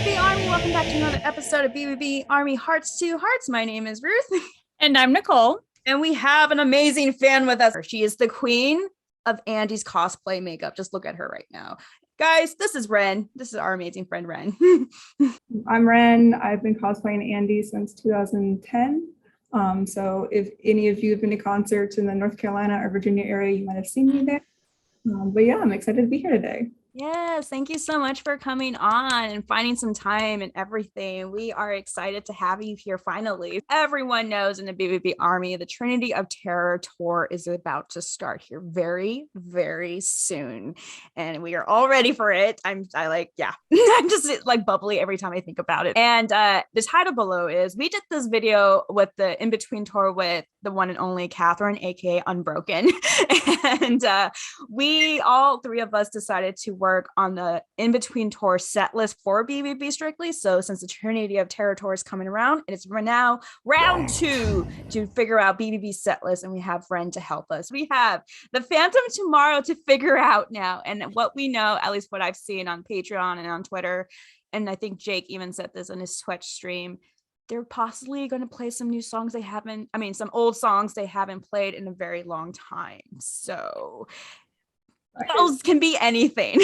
BVB Army, welcome back to another episode of BVB Army Hearts to Hearts. My name is Ruth. And I'm Nicole. And we have an amazing fan with us. She is the queen of Andy's cosplay makeup. Just look at her right now. Guys, this is Ren. This is our amazing friend, Ren. I'm Ren. I've been cosplaying Andy since 2010. So if any of you have been to concerts in the North Carolina or Virginia area, you might have seen me there. But yeah, I'm excited to be here today. Yes, thank you so much for coming on and finding some time and everything. We are excited to have you here finally. Everyone knows in the BVB Army, the Trinity of Terror tour is about to start here very, very soon. And we are all ready for it. I'm just like bubbly every time I think about it. And the title below is, we did this video with the in-between tour with the one and only Catherine, aka Unbroken. And we all three of us decided to work on the in-between tour set list for BVB strictly. So since the Trinity of Terror tour is coming around, it's now round 2 to figure out BVB set list, and we have Ren to help us. We have the Phantom Tomorrow to figure out now, and what we know, at least what I've seen on Patreon and on Twitter, and I think Jake even said this on his Twitch stream, they're possibly going to play some new songs some old songs they haven't played in a very long time. So those can be anything.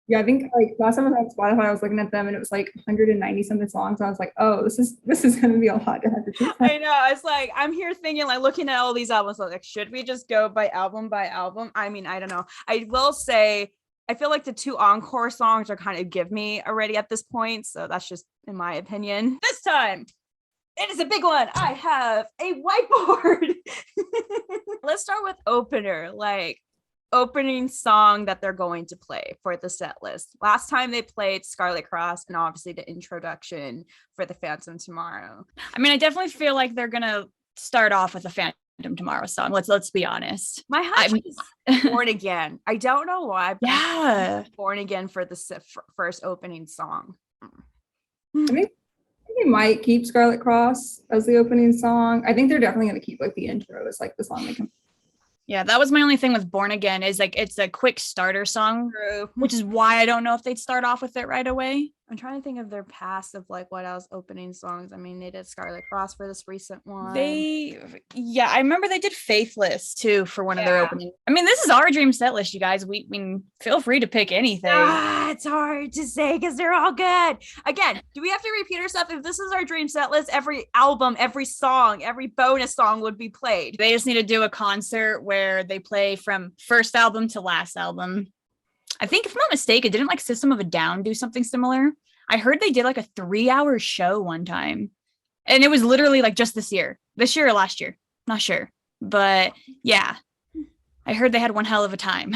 Yeah, I think like last time I was on Spotify, I was looking at them and it was like 190 something songs. I was like, oh, this is going to be a lot to have to choose. I know. It's like, I'm here thinking, like, looking at all these albums, like, should we just go by album by album? I mean, I don't know. I will say, I feel like the 2 encore songs are kind of give me already at this point. So that's just in my opinion. This time, it is a big one. I have a whiteboard. Let's start with opener, like opening song that they're going to play for the set list. Last time they played Scarlet Cross, and obviously the introduction for the Phantom Tomorrow. I mean, I definitely feel like they're gonna start off with a Phantom Tomorrow song. Let's be honest. My hunch is Born Again. I don't know why. Yeah, Born Again for the first opening song. I think they might keep Scarlet Cross as the opening song. I think they're definitely going to keep like the intro as like the song they come. Yeah, that was my only thing with Born Again, is like it's a quick starter song. True. Which is why I don't know if they'd start off with it right away. I'm trying to think of their past of like what else opening songs. I mean, they did Scarlet Cross for this recent one. I remember they did Faithless too for one of their openings. I mean, this is our dream set list, you guys. We feel free to pick anything. It's hard to say because they're all good. Again, do we have to repeat ourselves? If this is our dream set list, every album, every song, every bonus song would be played. They just need to do a concert where they play from first album to last album. I think, if I'm not mistaken, didn't like System of a Down do something similar? I heard they did like a 3-hour show one time, and it was literally like just this year or last year, not sure, but yeah, I heard they had one hell of a time.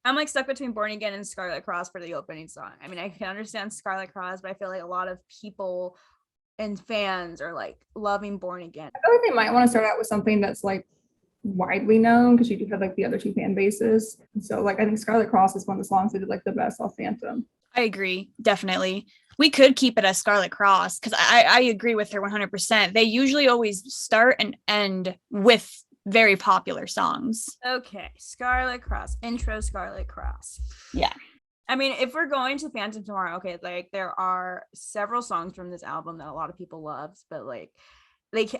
I'm like stuck between Born Again and Scarlet Cross for the opening song. I mean, I can understand Scarlet Cross, but I feel like a lot of people and fans are like loving Born Again. I feel like they might want to start out with something that's like widely known, because you do have like the other 2 fan bases. So like I think Scarlet Cross is one of the songs that did like the best off Phantom. I agree, definitely. We could keep it as Scarlet Cross, because I agree with her 100%. They usually always start and end with very popular songs. Okay, Scarlet Cross, intro Scarlet Cross. Yeah. I mean, if we're going to Phantom Tomorrow, okay, like there are several songs from this album that a lot of people love, but like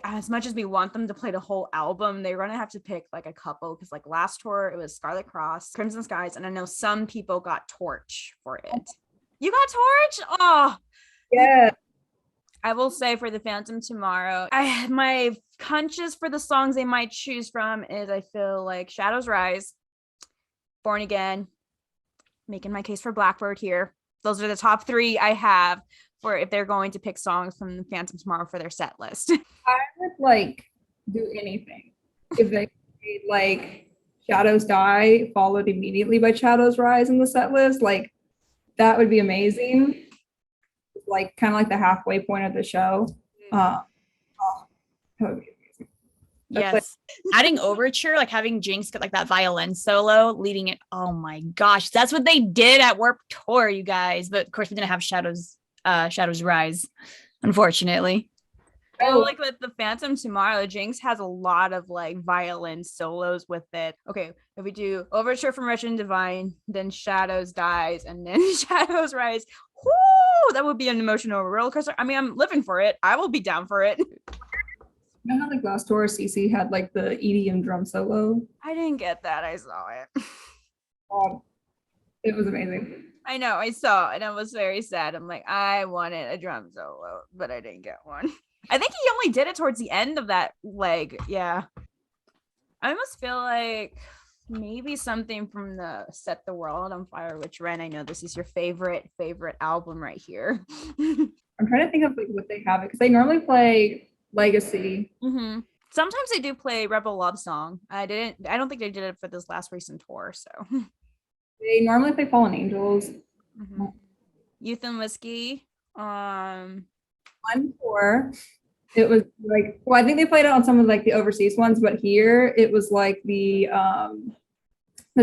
as much as we want them to play the whole album, they're gonna have to pick like a couple, because like last tour it was Scarlet Cross, Crimson Skies, and I know some people got Torch for it. You got Torch? Oh yeah. I will say for the Phantom Tomorrow, my hunches for the songs they might choose from is, I feel like Shadows Rise, Born Again, making my case for Blackbird here. Those are the top 3 I have for if they're going to pick songs from the Phantom Tomorrow for their set list. I would like do anything if they made like Shadows Die followed immediately by Shadows Rise in the set list. Like that would be amazing. Like kind of like the halfway point of the show. That would be amazing. Yes. Like, adding Overture, like having Jinx get like that violin solo leading it. Oh my gosh, that's what they did at Warped Tour, you guys. But of course we didn't have Shadows Rise, unfortunately. Well, Oh, like with the Phantom Tomorrow, Jinx has a lot of like violin solos with it. Okay, if we do Overture from Wretched and Divine, then Shadows Dies, and then Shadows Rise. Whoo, that would be an emotional roller coaster. I mean, I'm living for it. I will be down for it. you know how like last tour CC had like the EDM drum solo? I didn't get that. I saw it. It was amazing. I know, I saw, and I was very sad. I'm like, I wanted a drum solo, but I didn't get one. I think he only did it towards the end of that leg. Yeah. I almost feel like maybe something from the Set the World on Fire, which Ren, I know this is your favorite album right here. I'm trying to think of like what they have because they normally play Legacy. Mm-hmm. Sometimes they do play Rebel Love Song. I don't think they did it for this last recent tour. So They normally play Fallen Angels. Youth and Whiskey. One tour, it was like, well, I think they played it on some of like the overseas ones, but here it was like the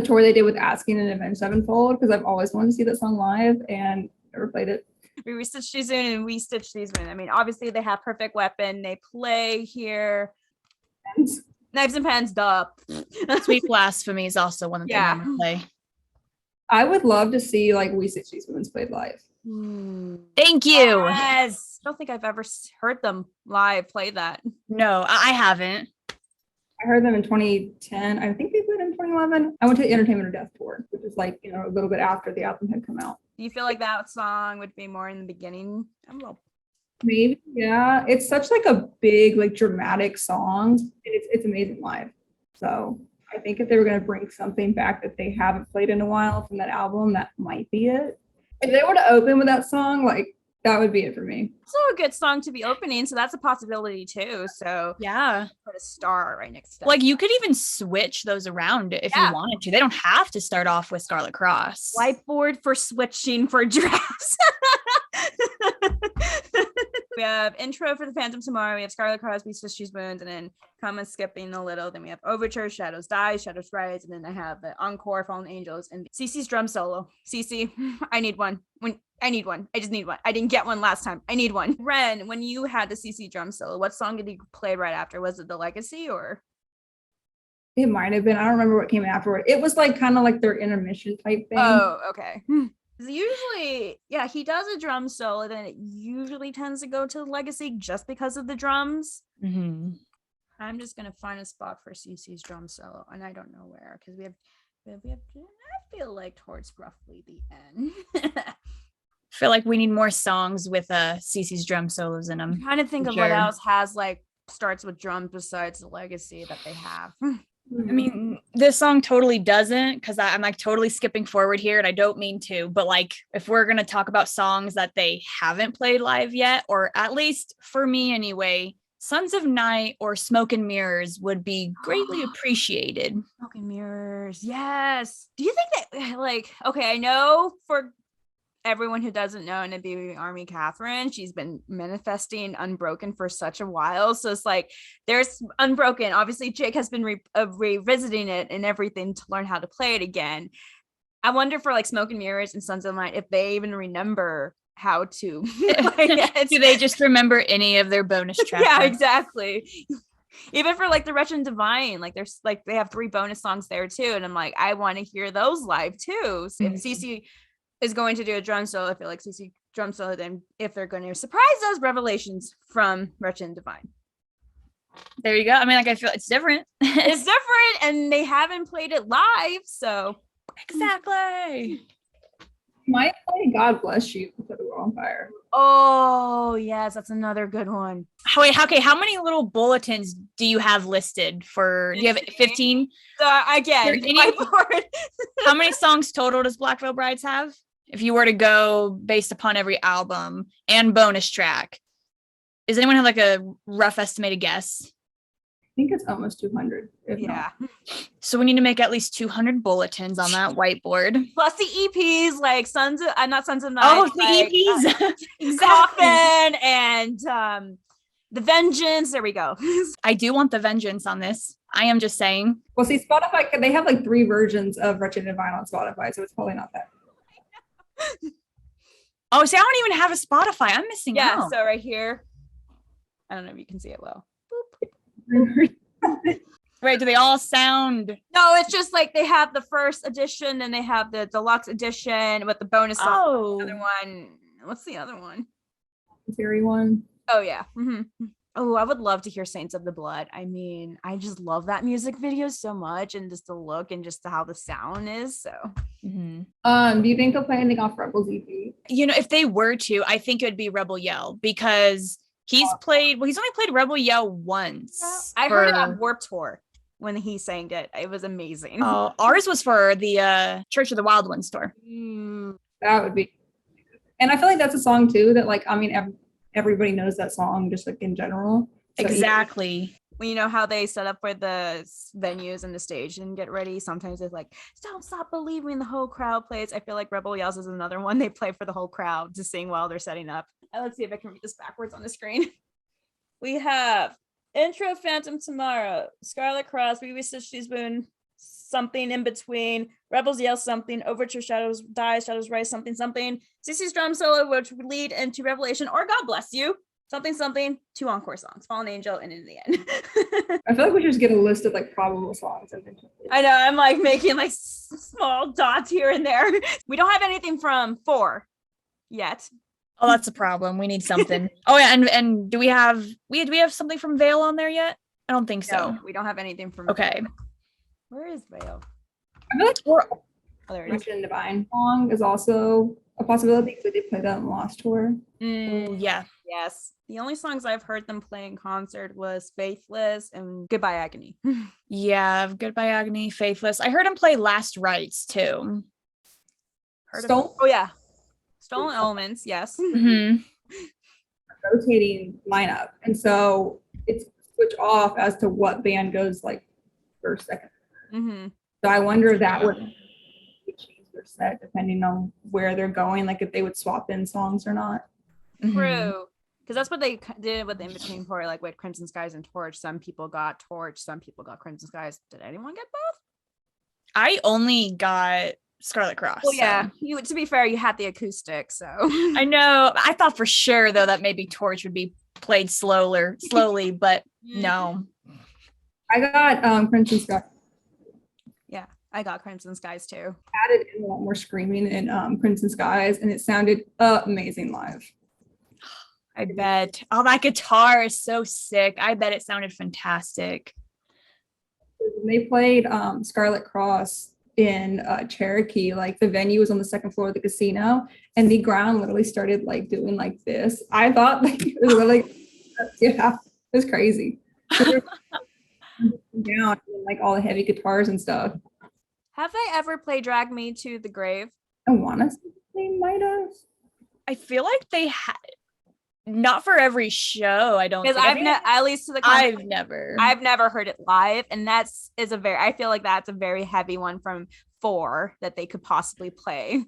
tour they did with Asking and Avenged Sevenfold, because I've always wanted to see that song live and never played it. We restitched these in and we stitched these in. I mean, obviously they have Perfect Weapon. They play here. Knives and Pens, duh. Sweet Blasphemy is also one that they normally play. I would love to see like We Stitch These Women's played live. Thank you. Yes. I don't think I've ever heard them live play that. No, I haven't. I heard them in 2010. I think they played in 2011. I went to the Entertainment or Death tour, which is like, you know, a little bit after the album had come out. Do you feel like that song would be more in the beginning? I don't know. Maybe, yeah. It's such like a big, like dramatic song. It's amazing live. So I think if they were going to bring something back that they haven't played in a while from that album, that might be it. If they were to open with that song, like that would be it for me. It's also a good song to be opening, so that's a possibility too. So yeah, put a star right next to like you could even switch those around if you wanted to. They don't have to start off with Scarlet Cross. Whiteboard for switching for drafts. We have intro for the Phantom Tomorrow. We have Scarlet Crosby, Stitch Wounds, and then comma skipping a little. Then we have Overture, Shadows Die, Shadows Rise, and then I have the Encore, Fallen Angels, and CC's drum solo. CC, I need one. I need one. I just need one. I didn't get one last time. I need one. Ren, when you had the CC drum solo, what song did you play right after? Was it The Legacy or? It might have been. I don't remember what came afterward. It was like kind of like their intermission type thing. Oh, okay. Usually, yeah, he does a drum solo, then it usually tends to go to Legacy just because of the drums. I'm just gonna find a spot for CC's drum solo, and I don't know where because we have. I feel like towards roughly the end. I feel like we need more songs with CC's drum solos in them. I'm trying to think of what else has like starts with drums besides the Legacy that they have. I mean, this song totally doesn't, because I'm like totally skipping forward here and I don't mean to, but like if we're going to talk about songs that they haven't played live yet, or at least for me anyway, Sons of Night or Smoke and Mirrors would be greatly appreciated. Smoke and Mirrors, yes. Do you think that like, okay, I know for everyone who doesn't know in the BVB Army, Catherine, she's been manifesting Unbroken for such a while. So it's like there's Unbroken. Obviously, Jake has been revisiting it and everything to learn how to play it again. I wonder for like Smoke and Mirrors and Sons of Night if they even remember how to play it. Do they just remember any of their bonus tracks? Yeah, exactly. Even for like the Wretched and Divine, like there's like they have 3 bonus songs there too, and I'm like I want to hear those live too. So if CC is going to do a drum solo, I feel like CC drum solo, then if they're going to surprise us, Revelations from Wretched and Divine. There you go. I mean, like I feel it's different. It's different, and they haven't played it live, so exactly. Might play God Bless You for the World on Fire. Oh yes, that's another good one. Wait, okay, how many little bulletins do you have listed for? Do you have 15? Again, how many songs total does Black Veil Brides have? If you were to go based upon every album and bonus track, does anyone have like a rough estimated guess? I think it's almost 200. Yeah. So we need to make at least 200 bulletins on that whiteboard. Plus the EPs, like not Sons of Night. Oh, the like, EPs. Exactly. Coffin and The Vengeance. There we go. I do want The Vengeance on this. I am just saying. Well, see, Spotify, they have like 3 versions of Wretched and Divine on Spotify, so it's probably not that. Oh, see, I don't even have a Spotify. I'm missing out. Yeah, so right here. I don't know if you can see it well. Wait, do they all sound? No, it's just like they have the first edition and they have the deluxe edition with the bonus song. Oh, The other one. What's the other one? Theory one. Oh yeah. Oh, I would love to hear Saints of the Blood. I mean, I just love that music video so much, and just the look and just how the sound is. So Do you think they'll play anything off Rebels EP? you know, if they were to, I think it would be Rebel Yell, because he's only played Rebel Yell once. I heard it on Warped Tour when he sang it. It was amazing. Oh, ours was for the Church of the Wild Ones tour. That would be, and I feel like that's a song too that, like, I mean, everybody knows that song just like in general. So Exactly. Well, you know how they set up for the venues and the stage and get ready. Sometimes it's like, don't stop believing, the whole crowd plays. I feel like Rebel Yells is another one they play for the whole crowd to sing while they're setting up. Let's see if I can read this backwards on the screen. We have Intro, Phantom Tomorrow, Scarlet Cross, BVB Stitch Spoon, something in between, Rebels Yell something, Overture, Shadows Die, Shadows Rise something, CC's drum solo, which would lead into Revelation or God Bless You, something, 2 encore songs, Fallen Angel, and In the End. I feel like we should just get a list of like probable songs. I know, I'm like making like small dots here and there. We don't have anything from 4 yet. Oh, that's a problem. We need something. Oh yeah, and do we have something from Vale on there yet? I don't think so. No, we don't have anything from Okay. Where is Vale? I feel like we're there it is. Divine song is also a possibility because they did play that in Lost Tour. Yeah. Yes. The only songs I've heard them play in concert was Faithless and Goodbye Agony. Yeah, Goodbye Agony, Faithless. I heard him play Last Rites too. Oh yeah. Stolen Elements, yes. Rotating lineup. And so it's switch off as to what band goes like first, second. So I wonder if that would change their set depending on where they're going, like if they would swap in songs or not. True. Because that's what they did with the in-between tour, like with Crimson Skies and Torch. Some people got Torch, some people got Crimson Skies. Did anyone get both? I only got Scarlet Cross. Well, yeah. You, to be fair, you had the acoustic, so I know. I thought for sure though that maybe Torch would be played slowly, but no. I got Crimson Skies. Yeah, I got Crimson Skies too. Added in a lot more screaming in Crimson Skies, and it sounded amazing live. I bet. Oh, that guitar is so sick. I bet it sounded fantastic. When they played Scarlet Cross in Cherokee, like the venue was on the second floor of the casino, and the ground literally started like doing like this. I thought like it was really, yeah, it was crazy. Down like all the heavy guitars and stuff. Have they ever played Drag Me to the Grave? I want to say they might have. I feel like they had. Not for every show, I don't. Because at least to the I've never heard it live, and I feel like that's a very heavy one from 4 that they could possibly play.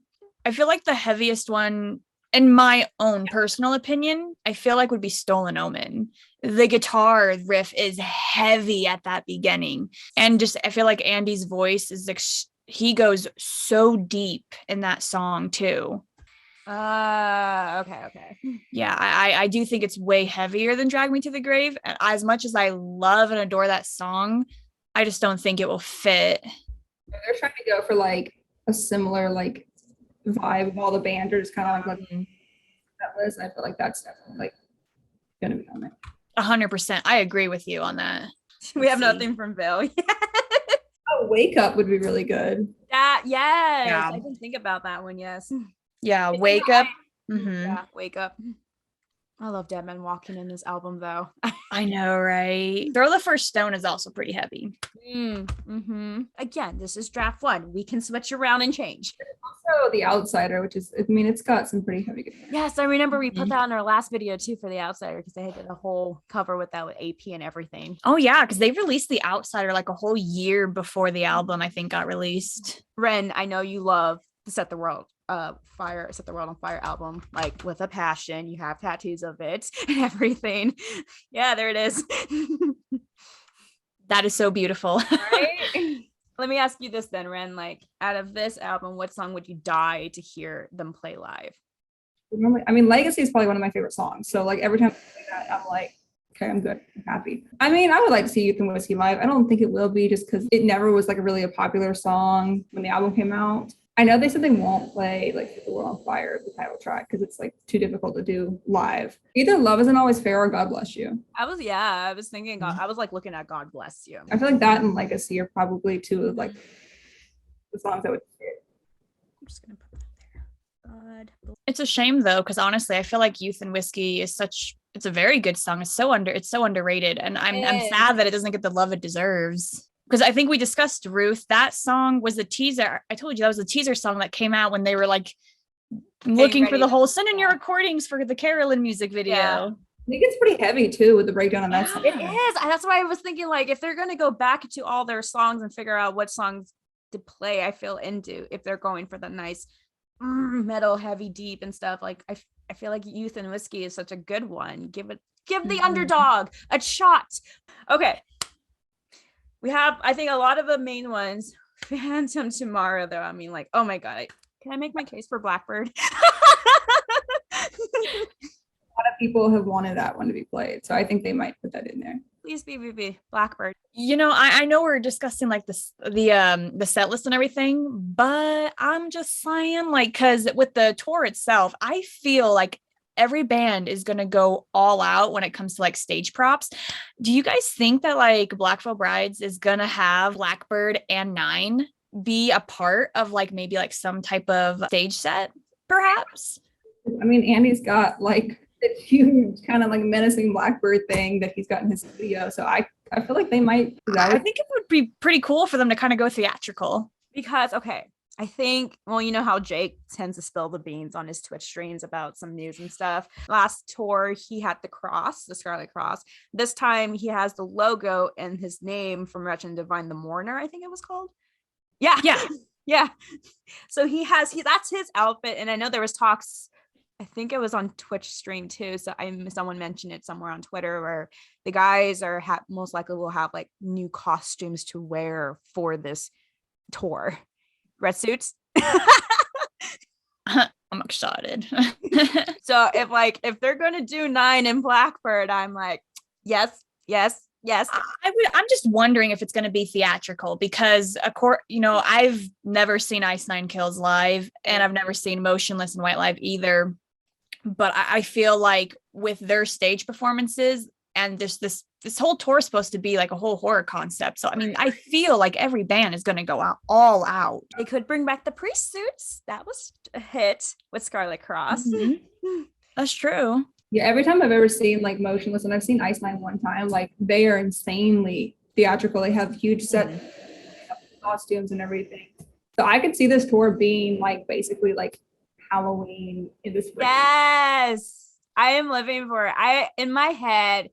I feel like the heaviest one, in my own personal opinion, I feel like would be Stolen Omen. The guitar riff is heavy at that beginning, and just I feel like Andy's voice is he goes so deep in that song too. Okay. Yeah, I do think it's way heavier than Drag Me to the Grave. And as much as I love and adore that song, I just don't think it will fit. They're trying to go for like a similar like vibe of all the bands are just kind of like that list. I feel like that's definitely like gonna be on there. 100%. I agree with you on that. We have nothing from Bill. Oh, Wake Up would be really good. Yes. Yeah. I didn't think about that one. Yes. Yeah, Wake Up. Yeah, Wake Up. I love Dead Men Walking in this album, though. I know, right? Throw the First Stone is also pretty heavy. Again, this is draft 1. We can switch around and change. Also, The Outsider, which is, I mean, it's got some pretty heavy guitars. Yes, I remember we put that in our last video too for The Outsider because they did a whole cover with that with AP and everything. Oh yeah, because they released The Outsider like a whole year before the album, I think, got released. Ren, I know you love the Set the World on Fire album, like with a passion. You have tattoos of it and everything. Yeah, there it is. That is so beautiful. Right? Let me ask you this then, Ren, like out of this album, what song would you die to hear them play live? I mean, Legacy is probably one of my favorite songs. So like every time I play that, I'm like Okay, I'm good. I'm happy. I mean, I would like to see Youth and Whiskey live. I don't think it will be just because it never was like a popular song when the album came out. I know they said they won't play like Set the World on Fire, the title track, because it's like too difficult to do live. Either Love Isn't Always Fair or God Bless You. I was thinking, I was like looking at God Bless You. I feel like that and Legacy are probably two of like the songs that would fit. I'm just gonna put that there. God. It's a shame though, because honestly, I feel like Youth and Whiskey is it's a very good song. It's so underrated. And I'm sad that it doesn't get the love it deserves. Because I think we discussed Ruth. That song was the teaser. I told you that was the teaser song that came out when they were like looking for the whole send in your recordings for the Carolyn music video. Yeah. I think it's pretty heavy too with the breakdown on that song. It is. That's why I was thinking, like, if they're gonna go back to all their songs and figure out what songs to play, I feel into if they're going for the nice metal, heavy, deep and stuff. Like I feel like Youth and Whiskey is such a good one. Give the underdog a shot. Okay. We have, I think, a lot of the main ones. Phantom Tomorrow, though. I mean, like, oh my God. Can I make my case for Blackbird? A lot of people have wanted that one to be played. So I think they might put that in there. Please, BVB, Blackbird. You know, I know we're discussing like the set list and everything, but I'm just saying, like, because with the tour itself, I feel like every band is going to go all out when it comes to like stage props. Do you guys think that like Black Veil Brides is going to have Blackbird and Nine be a part of like maybe like some type of stage set, perhaps? I mean, Andy's got like a huge kind of like menacing Blackbird thing that he's got in his studio. So I feel like they might. I think it would be pretty cool for them to kind of go theatrical. Because, okay, I think, well, you know how Jake tends to spill the beans on his Twitch streams about some news and stuff. Last tour, he had the Scarlet Cross. This time he has the logo and his name from Wretched and Divine, the Mourner, I think it was called. Yeah. Yeah. So that's his outfit. And I know there was talks, I think it was on Twitch stream too. So someone mentioned it somewhere on Twitter where the guys are most likely will have like new costumes to wear for this tour. Red suits. I'm excited. So if they're gonna do Nine and Blackbird, I'm like, yes. I'm just wondering if it's going to be theatrical because, I've never seen Ice Nine Kills live and I've never seen Motionless in White live either. But I feel like with their stage performances and this whole tour is supposed to be like a whole horror concept. So, I mean, I feel like every band is going to go all out. They could bring back the priest suits. That was a hit with Scarlet Cross. Mm-hmm. That's true. Yeah, every time I've ever seen like Motionless, and I've seen Ice Nine one time, like they are insanely theatrical. They have huge set costumes and everything. So I could see this tour being like basically like Halloween in the spring. Yes, I am living for it. In my head,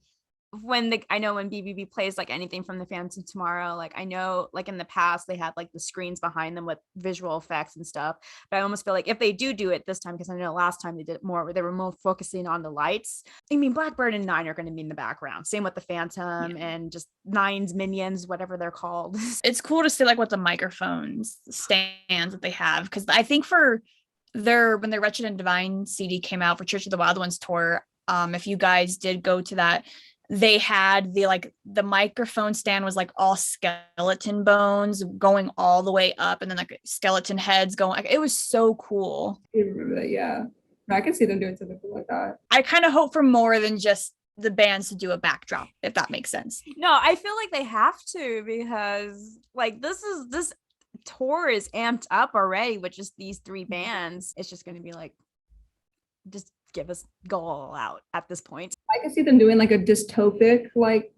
I know when BVB plays like anything from the Phantom Tomorrow, like I know like in the past they had like the screens behind them with visual effects and stuff, but I almost feel like if they do it this time, because I know last time they did it more, they were more focusing on the lights. I mean, Blackbird and Nine are going to be in the background, same with the Phantom and just Nine's minions, whatever they're called. It's cool to see like what the microphones stands that they have, because I think when their Wretched and Divine CD came out for Church of the Wild Ones tour, if you guys did go to that, they had the microphone stand was like all skeleton bones going all the way up and then like skeleton heads going. Like, it was so cool. I remember that. Yeah. I can see them doing something cool like that. I kind of hope for more than just the bands to do a backdrop, if that makes sense. No, I feel like they have to, because like this tour is amped up already with just these three bands. It's just going to be like, just go all out at this point. I can see them doing like a dystopic like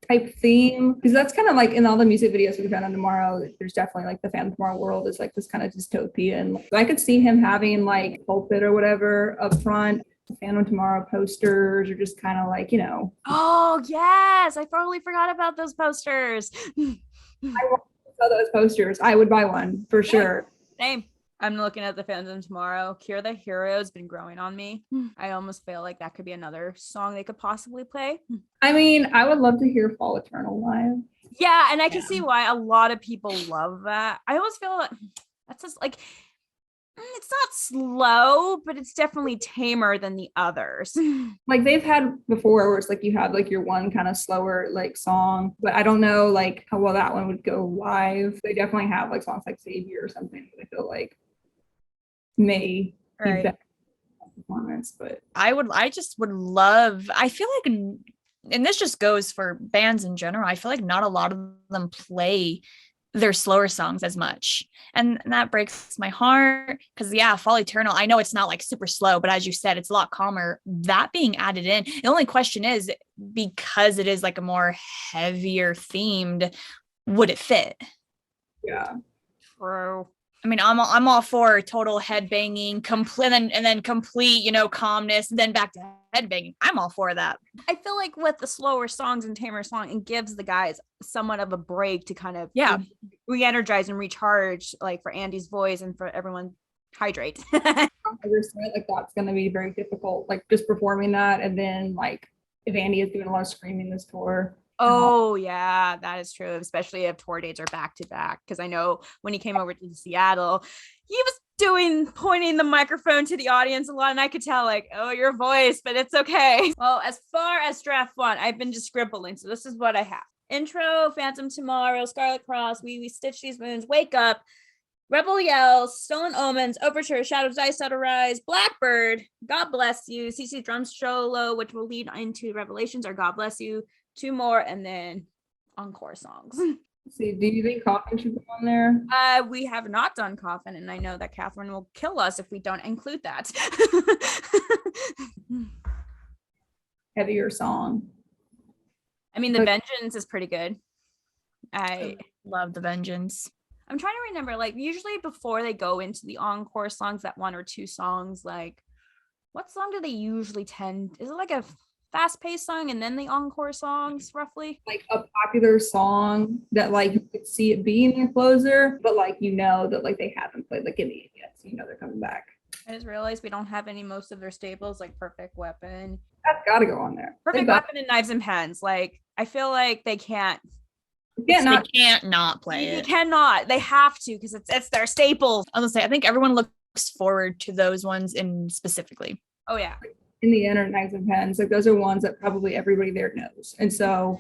type theme, because that's kind of like in all the music videos we found on Tomorrow, there's definitely like the Phantom Tomorrow world is like this kind of dystopian. So I could see him having like pulpit or whatever up front, Phantom Tomorrow posters, or just kind of like, Oh yes, I totally forgot about those posters. I want to sell those posters. I would buy one for sure. Same. I'm looking at the Phantom Tomorrow. Cure the Hero has been growing on me. I almost feel like that could be another song they could possibly play. I mean, I would love to hear Fall Eternal live. Yeah, and I can see why a lot of people love that. I always feel like that's just like It's not slow, but it's definitely tamer than the others. Like they've had before where it's like you have like your one kind of slower like song, but I don't know like how well that one would go live. They definitely have like songs like Savior or something that I feel like may be Right. better performance, but I just would love, I feel like, and this just goes for bands in general, I feel like not a lot of them play their slower songs as much. And that breaks my heart because, yeah, Fall Eternal, I know it's not like super slow, but as you said, it's a lot calmer. That being added in, the only question is because it is like a more heavier themed, would it fit? yeah. True. I mean, I'm all for total headbanging, complete, and then complete, calmness, and then back to headbanging. I'm all for that. I feel like with the slower songs and tamer song, it gives the guys somewhat of a break to kind of re-energize and recharge, like for Andy's voice and for everyone hydrate. 100%, like that's going to be very difficult, like just performing that, and then like if Andy is doing a lot of screaming this tour. Oh yeah, that is true, especially if tour dates are back to back, because I know when he came over to Seattle, he was pointing the microphone to the audience a lot, and I could tell like, oh, your voice, but it's okay. Well, as far as draft one, I've been just scribbling, so this is what I have. Intro, Phantom Tomorrow, Scarlet Cross, We Stitch These Wounds, Wake Up, Rebel Yells, Stolen Omens, Overture, Shadows Die, Shadow Rise, Blackbird, God Bless You, CC Drum Solo, which will lead into Revelations, or God Bless You, two more, and then encore songs. Let's see, do you think Coffin should go on there? We have not done Coffin, and I know that Catherine will kill us if we don't include that. Heavier song. I mean, The Vengeance is pretty good. I love The Vengeance. I'm trying to remember, like usually before they go into the encore songs, that one or two songs, like what song do they usually tend? Is it like a fast-paced song and then the encore songs roughly? Like a popular song that like you could see it being a closer, but like that like they haven't played like any yet, so they're coming back. I just realized we don't have most of their staples, like Perfect Weapon. That's gotta go on there. Perfect Weapon and Knives and Pens. Like I feel like they can't they can't not play it. They cannot. They have to, because it's their staples. I was gonna say, I think everyone looks forward to those ones in specifically. Oh yeah. In the end, or Knives and Pens, like those are ones that probably everybody there knows, and so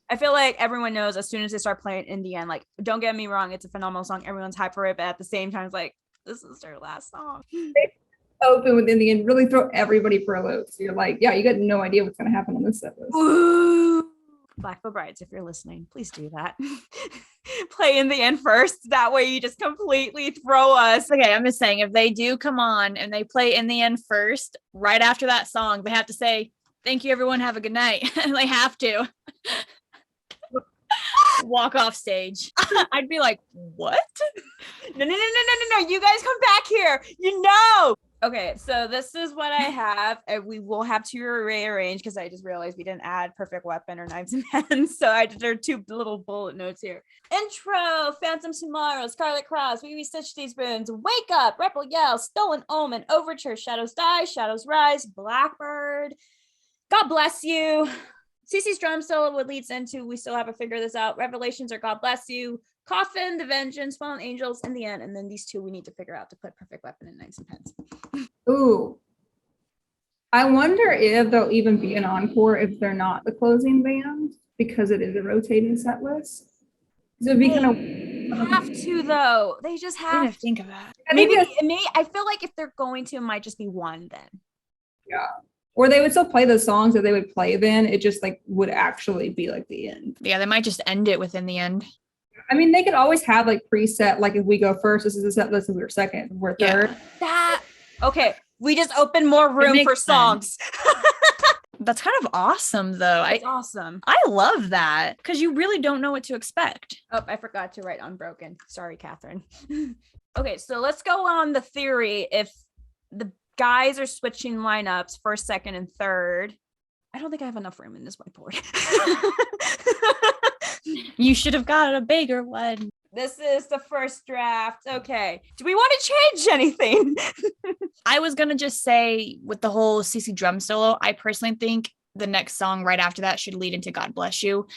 I feel like everyone knows as soon as they start playing In the End. Like, don't get me wrong, it's a phenomenal song. Everyone's hyped for it, but at the same time, it's like, this is their last song. They open with In the End, really throw everybody for a loop. So you're like, yeah, you got no idea what's gonna happen on this set list. Ooh. Blackfoot Brides, if you're listening, please do that. Play In the End first. That way you just completely throw us. Okay, I'm just saying, if they do come on and they play In the End first, right after that song, they have to say, thank you, everyone, have a good night. They have to. Walk off stage. I'd be like, what? No. You guys come back here. Okay, so this is what I have. And we will have to rearrange because I just realized we didn't add Perfect Weapon or Knives and Pens. So there are two little bullet notes here. Intro, Phantom Tomorrow, Scarlet Cross, We Stitch These Wounds, Wake Up, Rebel Yell, Stolen Omen, Overture, Shadows Die, Shadows Rise, Blackbird, God Bless You. CC's drum solo, what leads into We Still Have to Figure This Out, Revelations, or God Bless You, Coffin, The Vengeance, Fallen Angels, In the End, and then these two we need to figure out to put Perfect Weapon and Knives and Pens. Ooh. I wonder if there'll even be an encore if they're not the closing band, because it is a rotating set list. So it'd be kind of have to though. They just have I didn't think of that. I feel like if they're going to, it might just be one then. Yeah. Or they would still play the songs that they would play then. It just like would actually be like the end. Yeah, they might just end it within the end. I mean, they could always have like preset, like if we go first, this is the set list, if we're second, we're third. Okay. We just open more room for songs. That's kind of awesome though. It's awesome. I love that because you really don't know what to expect. Oh, I forgot to write Unbroken. Sorry, Catherine. Okay, so let's go on the theory. If the guys are switching lineups first, second, and third, I don't think I have enough room in this whiteboard. You should have got a bigger one. This is the first draft. Okay. Do we want to change anything? I was going to just say with the whole CC drum solo, I personally think the next song right after that should lead into God Bless You.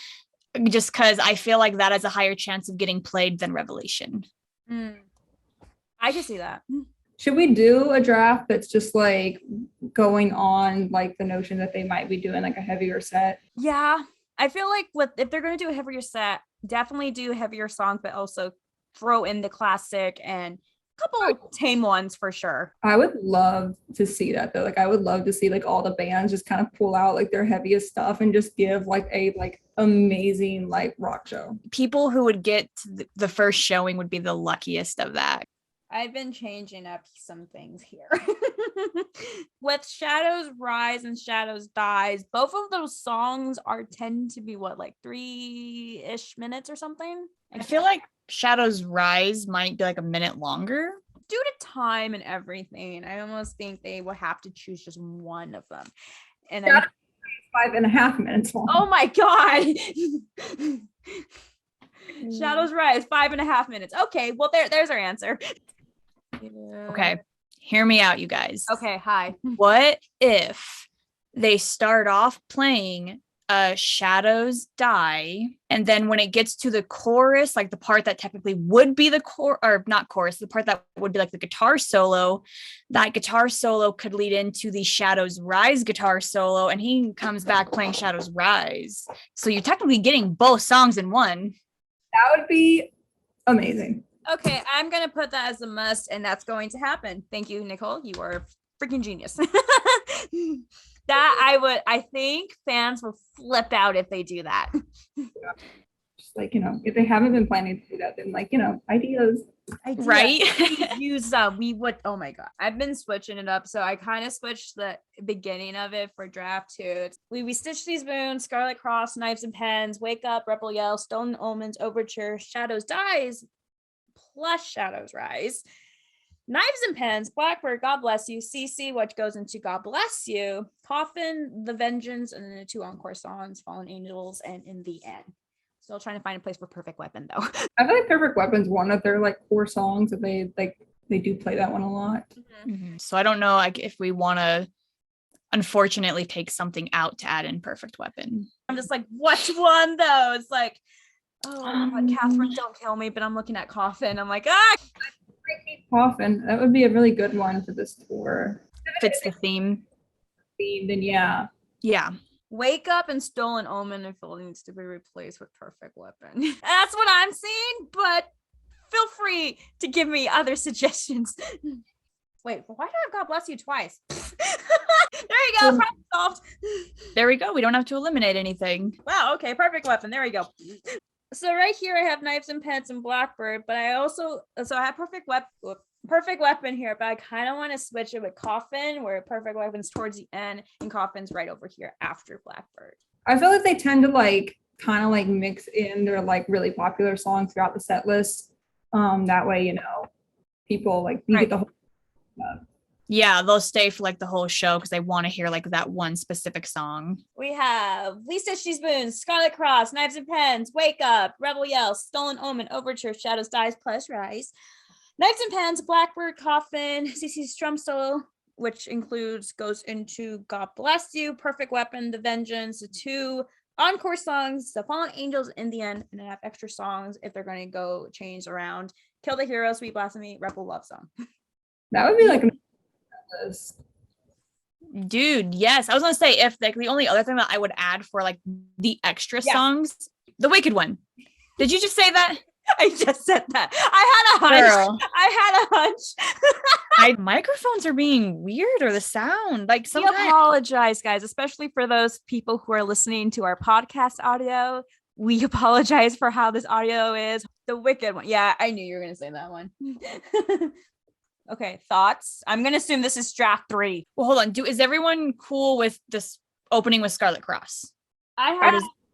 Just because I feel like that has a higher chance of getting played than Revelation. I can see that. Should we do a draft that's just like going on like the notion that they might be doing like a heavier set? Yeah, I feel like if they're going to do a heavier set, definitely do heavier songs, but also throw in the classic and a couple tame ones for sure. I would love to see that though. Like I would love to see like all the bands just kind of pull out like their heaviest stuff and just give like a like amazing like rock show. People who would get to the first showing would be the luckiest of that. I've been changing up some things here. With Shadows Rise and Shadows Dies, both of those songs tend to be like 3-ish minutes or something. I feel like Shadows Rise might be like a minute longer. Due to time and everything, I almost think they will have to choose just one of them. And then 5.5 minutes long. Oh my god. Shadows Rise, 5.5 minutes. Okay, well there's our answer. Okay, hear me out, you guys. Okay, hi. What if they start off playing Shadows Die, and then when it gets to the chorus, like the part that technically would be the the part that would be like the guitar solo, that guitar solo could lead into the Shadows Rise guitar solo, and he comes back playing Shadows Rise. So you're technically getting both songs in one. That would be amazing. Okay, I'm gonna put that as a must, and that's going to happen. Thank you, Nicole. You are a freaking genius. I think fans will flip out if they do that. Just like, if they haven't been planning to do that, then like, ideas. Right? We would, oh my god, I've been switching it up. So I kind of switched the beginning of it for draft 2. We Stitch These Wounds, Scarlet Cross, Knives and Pens, Wake Up, Rebel Yell, Stolen Omens, Overture, Shadows Dies, plus Shadows Rise, Knives and Pens, Blackbird, God Bless You, CC, which goes into God Bless You, Coffin, The Vengeance, and then the 2 encore songs, Fallen Angels, and In the End. Still trying to find a place for Perfect Weapon though. I feel like Perfect Weapon's one of their like core songs that they do play that one a lot. Mm-hmm. So I don't know like if we want to unfortunately take something out to add in Perfect Weapon. I'm just like, which one though? It's like, oh God, Catherine, don't kill me, but I'm looking at Coffin. I'm like, Coffin. That would be a really good one for this tour. Fits the theme. Then yeah. Yeah. Wake Up and Stolen Omen, I feel needs to be replaced with Perfect Weapon. That's what I'm seeing, but feel free to give me other suggestions. Wait, why do I have God Bless You twice? There you go, problem solved. There we go. We don't have to eliminate anything. Wow, okay, Perfect Weapon. There we go. So right here I have Knives and Pens and Blackbird, but I have Perfect Weapon here, but I kind of want to switch it with Coffin, where Perfect Weapon's towards the end and Coffin's right over here after Blackbird. I feel like they tend to like kind of like mix in their like really popular songs throughout the set list. That way, people like you get the whole Yeah, they'll stay for like the whole show because they want to hear like that one specific song. We have We Stitch These Wounds, Scarlet Cross, Knives and Pens, Wake Up, Rebel Yell, Stolen Omen, Overture, Shadows Dies plus Rise, Knives and Pens, Blackbird, Coffin, CC's drum solo, which goes into God Bless You, Perfect Weapon, The Vengeance, the 2 encore songs, The Fallen Angels, In the End, and then have extra songs if they're going to go change around. Kill the Hero, Sweet Blasphemy, Rebel Love Song. That would be like dude, yes. I was gonna say if like the only other thing that I would add for like the extra songs, the Wicked One. Did you just say that? I just said that. I had a hunch. Girl. I had a hunch. Microphones are being weird, or the sound. Like sometimes. We apologize, guys, especially for those people who are listening to our podcast audio. We apologize for how this audio is. The Wicked One. Yeah, I knew you were gonna say that one. Okay, thoughts? I'm gonna assume this is draft 3. Well, hold on. Is everyone cool with this opening with Scarlet Cross? I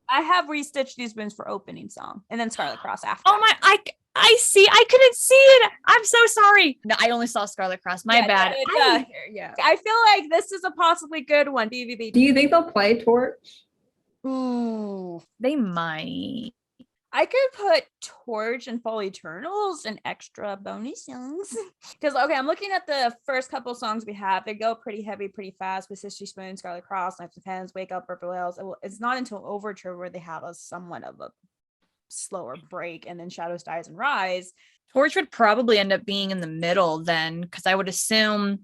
have Restitch These Wounds for opening song, and then Scarlet Cross after. Oh my! I see. I couldn't see it. I'm so sorry. No, I only saw Scarlet Cross. My bad. Yeah. I feel like this is a possibly good one. BVB. Do you think they'll play Torch? Ooh, they might. I could put Torch and Fall Eternals and extra bonus songs. Because, okay, I'm looking at the first couple songs we have. They go pretty heavy, pretty fast with Sister Spoon, Scarlet Cross, Knives and Pens, Wake Up, Purple Hills. It's not until Overture where they have a somewhat of a slower break, and then Shadows Dies and Rise. Torch would probably end up being in the middle then, because I would assume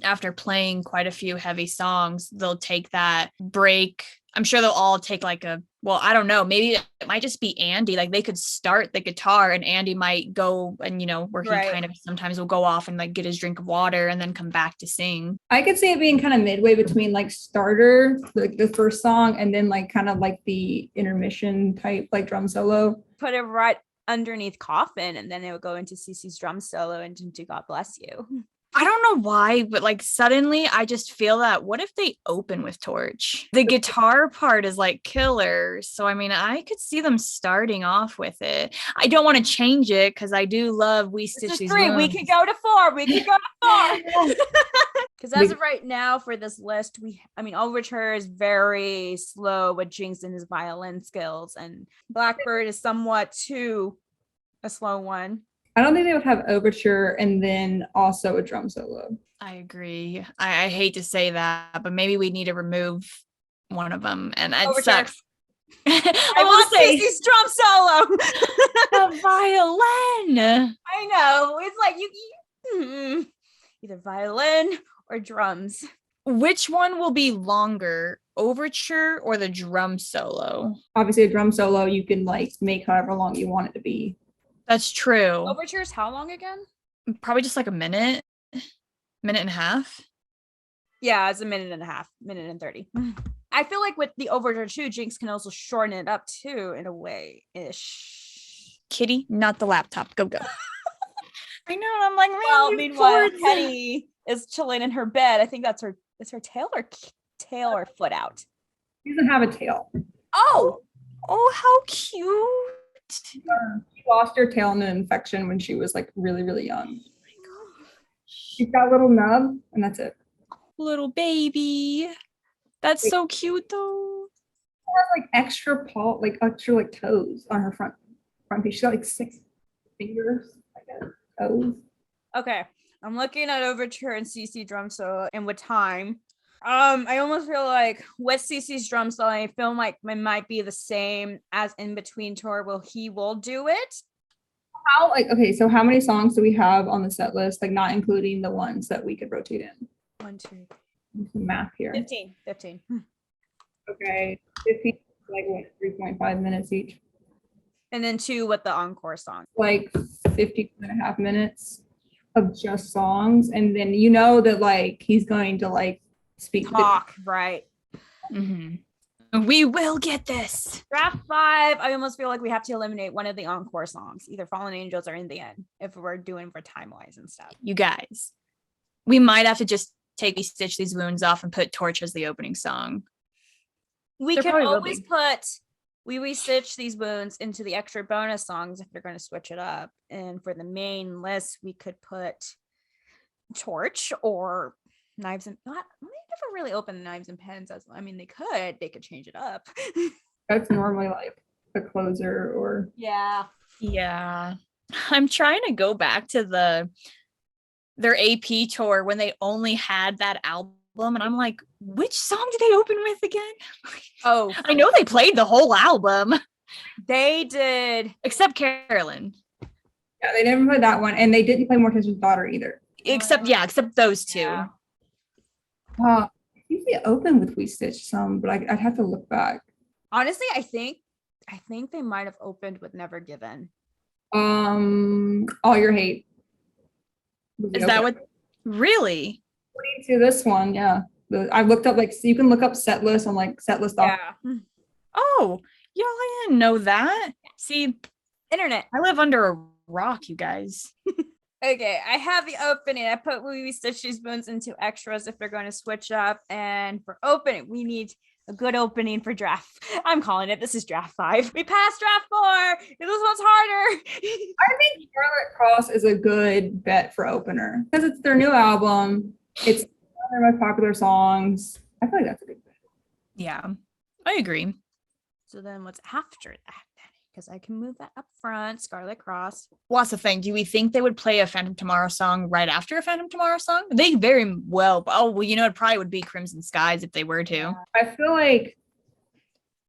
after playing quite a few heavy songs, they'll take that break. I'm sure they'll all take like I don't know, maybe it might just be Andy. Like they could start the guitar and Andy might go and, where he kind of sometimes will go off and like get his drink of water and then come back to sing. I could see it being kind of midway between like starter, like the first song, and then like kind of like the intermission type, like drum solo. Put it right underneath Coffin, and then it would go into Cece's drum solo and into God Bless You. I don't know why, but like suddenly I just feel that what if they open with Torch? The guitar part is like killer. So, I mean, I could see them starting off with it. I don't want to change it because I do love We Stitch These Three. Wounds. We could go to 4. We could go to 4. Because as of right now for this list, Overture is very slow with Jinx and his violin skills, and Blackbird is somewhat too a slow one. I don't think they would have Overture and then also a drum solo. I agree. I hate to say that, but maybe we need to remove one of them, and it sucks. I want Cece's drum solo. The violin. I know. It's like you either violin or drums. Which one will be longer, Overture or the drum solo? Obviously, a drum solo you can like make however long you want it to be. That's true. Overture's how long again? Probably just like a minute and a half. Yeah, it's a minute and a half, minute and 30. I feel like with the Overture too, Jinx can also shorten it up too in a way ish. Kitty, not the laptop. Go. I know. I'm like, man, well, meanwhile, Penny is chilling in her bed. I think that's her. Is her tail or foot out? She doesn't have a tail. Oh, how cute. She lost her tail in an infection when she was like really, really young. Oh my god. She's got a little nub, and that's it. Little baby. That's so cute though. She has like extra toes on her front feet. She's got like 6 fingers, I guess, toes. Okay. I'm looking at Overture and Cece drum solo and with time. I almost feel like with Cece's drum solo, I feel like it might be the same as In Between Tour. He will do it. So how many songs do we have on the set list? Like not including the ones that we could rotate in. 1, 2, math here. 15. Okay. 15, like what, 3.5 minutes each. And then 2 with the encore song. Like 52.5 minutes of just songs. And then that like he's going to like talk, right? Mm-hmm. We will get this. Draft 5. I almost feel like we have to eliminate one of the encore songs, either Fallen Angels or In the End, if we're doing for time-wise and stuff. You guys, we might have to just take Stitch These Wounds off and put Torch as the opening song. We can always put We Stitch These Wounds into the extra bonus songs if they're going to switch it up. And for the main list, we could put Torch or Knives and they never really open Knives and Pens they could change it up. That's normally like the closer or yeah. I'm trying to go back to their AP tour when they only had that album, and I'm like, which song did they open with again? Oh, I know they played the whole album. They did, except Carolyn. Yeah, they never played that one, and they didn't play Mortician's Daughter either. Except those two. Yeah. I think they opened with We Stitch some, but I'd have to look back. Honestly, I think they might have opened with Never Given. All Your Hate. Is that what? Really? To this one, yeah. I looked up so you can look up Setlist on like Setlist. Yeah. Oh, y'all, I didn't know that. See, internet. I live under a rock, you guys. Okay, I have the opening. I put We Stitch These Wounds into extras if they're going to switch up. And for opening, we need a good opening for draft. I'm calling it. This is draft 5. We passed draft 4. This one's harder. I think Scarlet Cross is a good bet for opener because it's their new album. It's one of their most popular songs. I feel like that's a good bet. Yeah, I agree. So then what's after that? Because I can move that up front. Scarlet Cross. What's the thing? Do we think they would play a Phantom Tomorrow song right after a Phantom Tomorrow song? They very well. Oh, well, it probably would be Crimson Skies if they were to. I feel like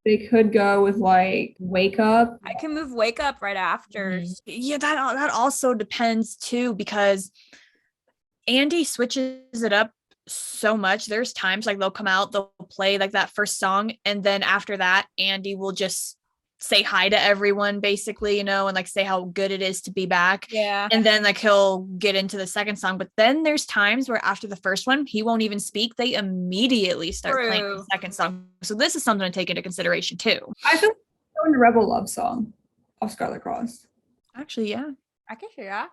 they could go with like Wake Up. I can move Wake Up right after. Yeah, that also depends too, because Andy switches it up so much. There's times like they'll come out, they'll play like that first song, and then after that, Andy will just say hi to everyone basically, and like say how good it is to be back. Yeah. And then like he'll get into the second song. But then there's times where after the first one, he won't even speak. They immediately start playing the second song. So this is something to take into consideration too. I feel like going to Rebel Love Song of Scarlet Cross. Actually, yeah. I can hear that.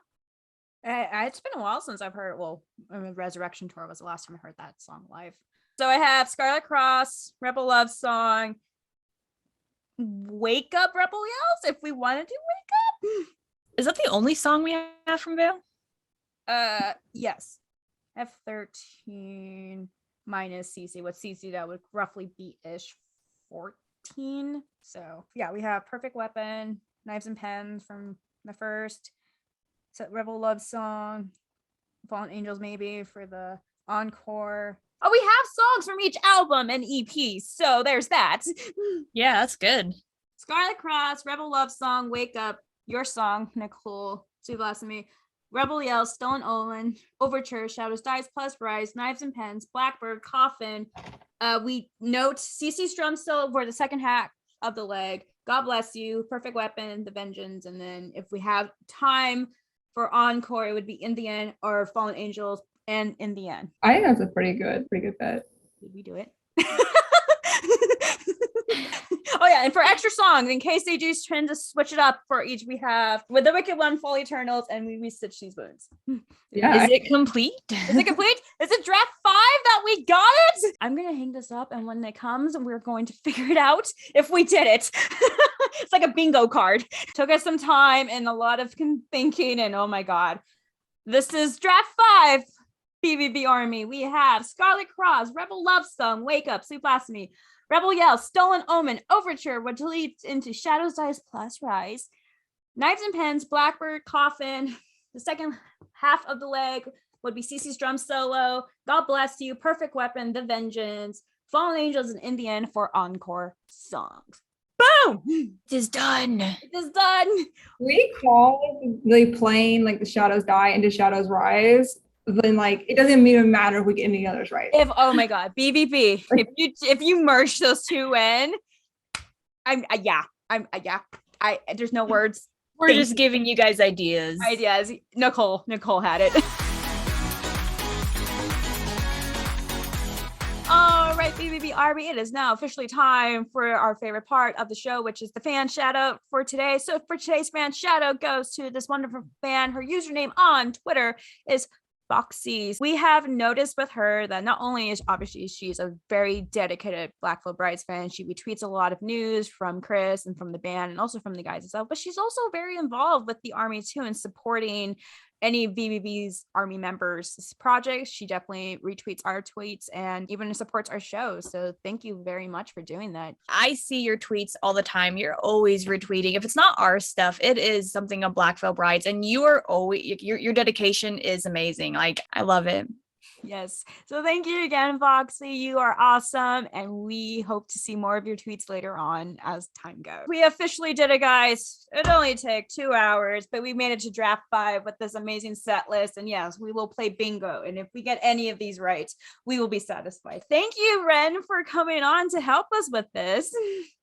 It's been a while since I've heard. Well, Resurrection Tour was the last time I heard that song live. So I have Scarlet Cross, Rebel Love Song, Wake Up, Rebel Yells. If we want to do Wake Up, is that the only song we have from Veil? Yes. F13 minus CC. With CC, that would roughly be ish 14. So yeah, we have Perfect Weapon, Knives and Pens from the first. So Rebel Love Song, Fallen Angels maybe for the encore. Oh, we have songs from each album and EP, so there's that. Yeah, that's good. Scarlet Cross, Rebel Love Song, Wake Up, Your Song, Nicole, Sweet Blasphemy, Rebel Yells, Stolen Omen, Overture, Shadows Dies Plus Rise, Knives and Pens, Blackbird, Coffin. We note CC's drum solo for the second half of the leg, God Bless You, Perfect Weapon, The Vengeance, and then if we have time for encore, it would be In the End or Fallen Angels and In the End. I think that's a pretty good bet. Did we do it? Oh yeah, and for extra songs, in case they do tend to switch it up for each, we have With the Wicked One, Fall Eternals, and We Stitch These Wounds. Yeah. Is it complete? Is it complete? Is it draft 5 that we got it? I'm gonna hang this up, and when it comes, we're going to figure it out if we did it. It's like a bingo card. Took us some time and a lot of thinking, and oh my god. This is draft 5. BVB Army. We have Scarlet Cross, Rebel Love Song, Wake Up, Sweet Blasphemy, Rebel Yell, Stolen Omen, Overture, which leads into Shadows Dies Plus Rise, Knives and Pens, Blackbird, Coffin. The second half of the leg would be CC's drum solo, God Bless You, Perfect Weapon, The Vengeance, Fallen Angels, and In the End for encore songs. Boom! It is done. It is done. We call the playing like the Shadows Die into Shadows Rise. Then like it doesn't even matter if we get any others right. Oh my god, BVB. If you merge those two in, there's no words. We're just giving you guys ideas. Nicole had it. All right, BVB Army, it is now officially time for our favorite part of the show, which is the fan shout out for today. So for today's fan shout out goes to this wonderful fan. Her username on Twitter is Foxy. We have noticed with her that not only is obviously she's a very dedicated Black Veil Brides fan, she retweets a lot of news from Chris and from the band and also from the guys itself, but she's also very involved with the Army too and supporting any of BVB's Army members' projects. She definitely retweets our tweets and even supports our show. So thank you very much for doing that. I see your tweets all the time. You're always retweeting. If it's not our stuff, it is something of Black Veil Brides, and you are always your dedication is amazing. Like I love it. Yes. So thank you again, Foxy. You are awesome. And we hope to see more of your tweets later on as time goes. We officially did it, guys. It only took 2 hours, but we made it to draft 5 with this amazing set list. And yes, we will play bingo. And if we get any of these right, we will be satisfied. Thank you, Ren, for coming on to help us with this.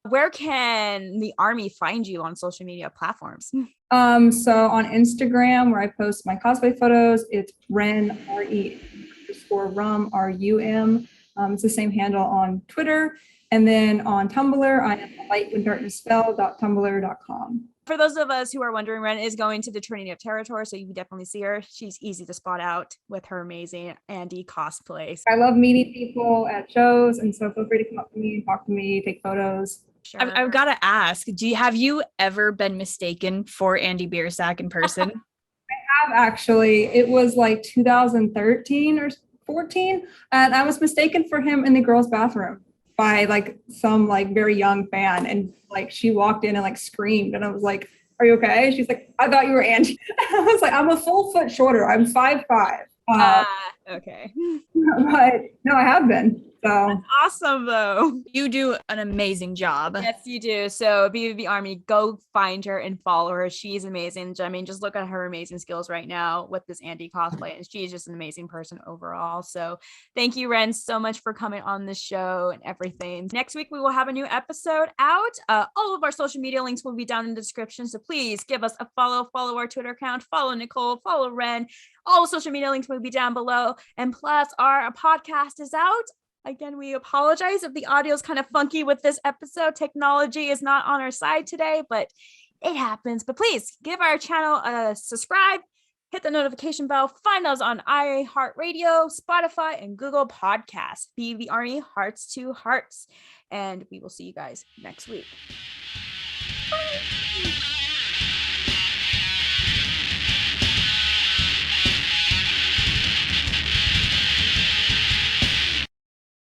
Where can the Army find you on social media platforms? So on Instagram, where I post my cosplay photos, it's Ren RE_rum RUM. It's the same handle on Twitter. And then on Tumblr, I am lightwhendarknessfell.tumblr.com. For those of us who are wondering, Ren is going to the Trinity of Terror tour, so you can definitely see her. She's easy to spot out with her amazing Andy cosplay. I love meeting people at shows, and so feel free to come up to me and talk to me, take photos. Sure. I've got to ask, have you ever been mistaken for Andy Biersack in person? Actually, it was like 2013 or 14, and I was mistaken for him in the girls' bathroom by like some like very young fan, and like she walked in and like screamed, and I was like, "Are you okay?" She's like, "I thought you were Angie." I was like, "I'm a full foot shorter. I'm 5'5". Okay. But no, I have been. So Awesome though. You do an amazing job. Yes, you do. So BVB Army, go find her and follow her. She's amazing. I mean, just look at her amazing skills right now with this Andy cosplay, and she's just an amazing person overall. So thank you, Ren, so much for coming on the show and everything. Next week, we will have a new episode out. All of our social media links will be down in the description. So please give us a follow our Twitter account, follow Nicole, follow Ren. All the social media links will be down below. And plus, our podcast is out. Again, we apologize if the audio is kind of funky with this episode. Technology is not on our side today, but it happens. But please give our channel a subscribe, hit the notification bell, find us on Iheartradio, Spotify, and Google Podcasts. BVB Army, hearts to hearts. And we will see you guys next week. Bye.